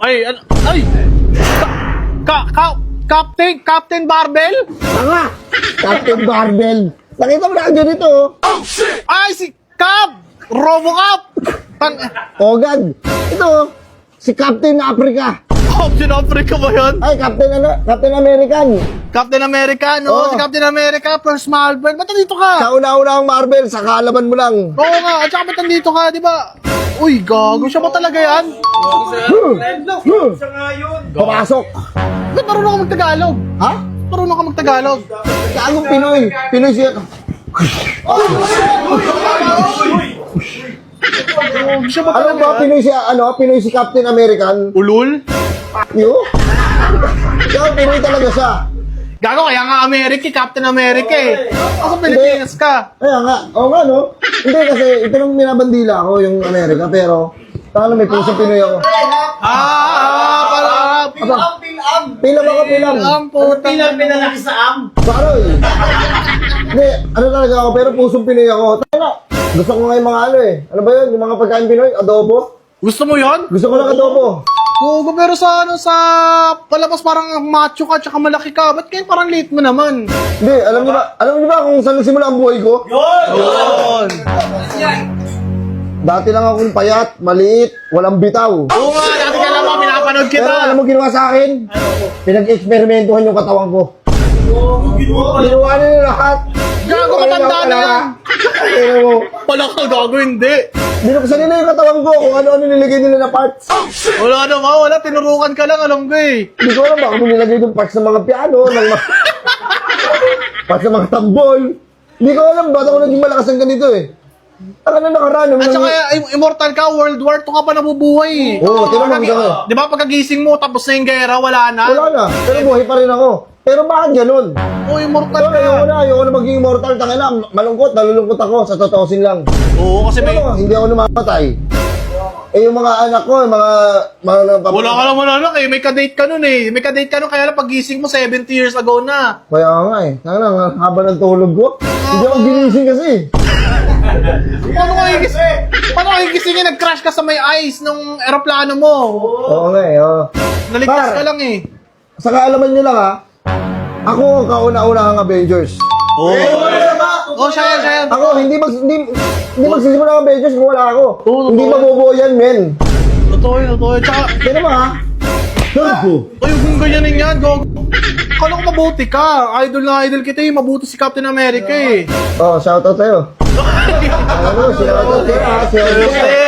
Ay, ay! Captain Barbell? Tanga! Captain Barbell. Nakita mo na ang ganito. Ay, si Cap! Robocop! Ogan. Ito, si Captain Africa. Captain Africa ba yun? Ay, Captain American. Captain America, no? Oo. Si Captain America, first Marvel. Ba't nandito ka? Sa una-unang Marvel, sa kaalaman mo lang. Oo nga, at saka ba't nandito ka, di ba? Uy, gago, siya ba talaga yan? Papasok. Ba't marunong ka mag-Tagalog? Ha? Marunong ka mag-Tagalog? Gagong Pinoy. Pinoy siya. Siya ba Ano talaga ba? yan? Pinoy siya, Pinoy si Captain American. Ulul? Yo? Kaya Pinoy talaga siya. Gago, kaya nga America, Captain America eh. Ako Pilipinas ka. Kaya nga, oo nga no? Hindi kasi ito nang minabandila ako yung Amerika pero tama may pusong Pinoy ako. Para. Pilam ako, pilam. Ang puta. Pinalaki sa am. Baroy. Hindi, ano talaga ako pero pusong Pinoy ako. Tama. Gusto ko nga yung mga ano ba yun? Yung mga pagkain Pinoy, adobo. Gusto mo yon? Gusto ko ng adobo. Gogo, pero sa palabas parang macho ka tsaka malaki ka. Ba't kayo parang late mo naman? Hindi, alam niyo ba kung saan nagsimula ang buhay ko? Yun! Dati lang akong payat, maliit, walang bitaw. Oo nga, dati ka lang pinapanood Pero alam kita. mo ginawa sa akin? Pinag-eksperimentuhan yung katawan ko. Ginawa nila lahat. Gago, matanda na yan. Pero mo, Pala ka, gago, hindi. binuksan nila yung katawan ko kung ano-ano nilagay nila na parts. Wala naman, wala. Tinurukan ka lang, alam ko eh. Hindi ko alam baka mo nilagay yung parts ng mga piano, ng mga... parts ng mga tambol. Hindi ko alam, ba't ako naging malakas ang ganito eh. Taka na nakaraan. At saka, immortal ka, World War II ka pa nabubuhay eh. Oo, tinanong ka. Di ba pagkagising mo, tapos na yung gera, wala na? Wala na, pero buhay pa rin ako. Pero bakit ganun? Oo, immortal Ayoko ka. na maging immortal. Taka na, malungkot, nalulungkot ako, sa totoosin lang. Oo, kasi may... Pero hindi ako namamatay. Eh yung mga anak ko, mga Wala ka naman anak eh, may kadate ka nun eh. May kadate ka nun, kaya lang pagising mo 70 years ago na. Kaya nga eh. Taka na, ang haba ng tulog ko. Hindi ako ginising kasi. Paano ka higisingin? Nag-crash ka sa may ice ng aeroplano mo. Oo nga eh. Oo. Naligtas Par. ka lang eh. Sa kaalaman nyo lang ha, ako ang kauna-una ang Avengers. Oh, siya yan. Ako, hindi magsisimula ang Avengers kung wala ako. Oo, Hindi totoo. mabubuo yan, men. Totoo yun. Tsaka, Kaya naman ha, Turbo. ay, kung ganyanin yan, go. Kala ko mabuti ka. Idol na idol kita eh. Mabuti si Captain America eh. Oh, shoutout sa'yo. Ano, shoutout sa'yo ha. Jose!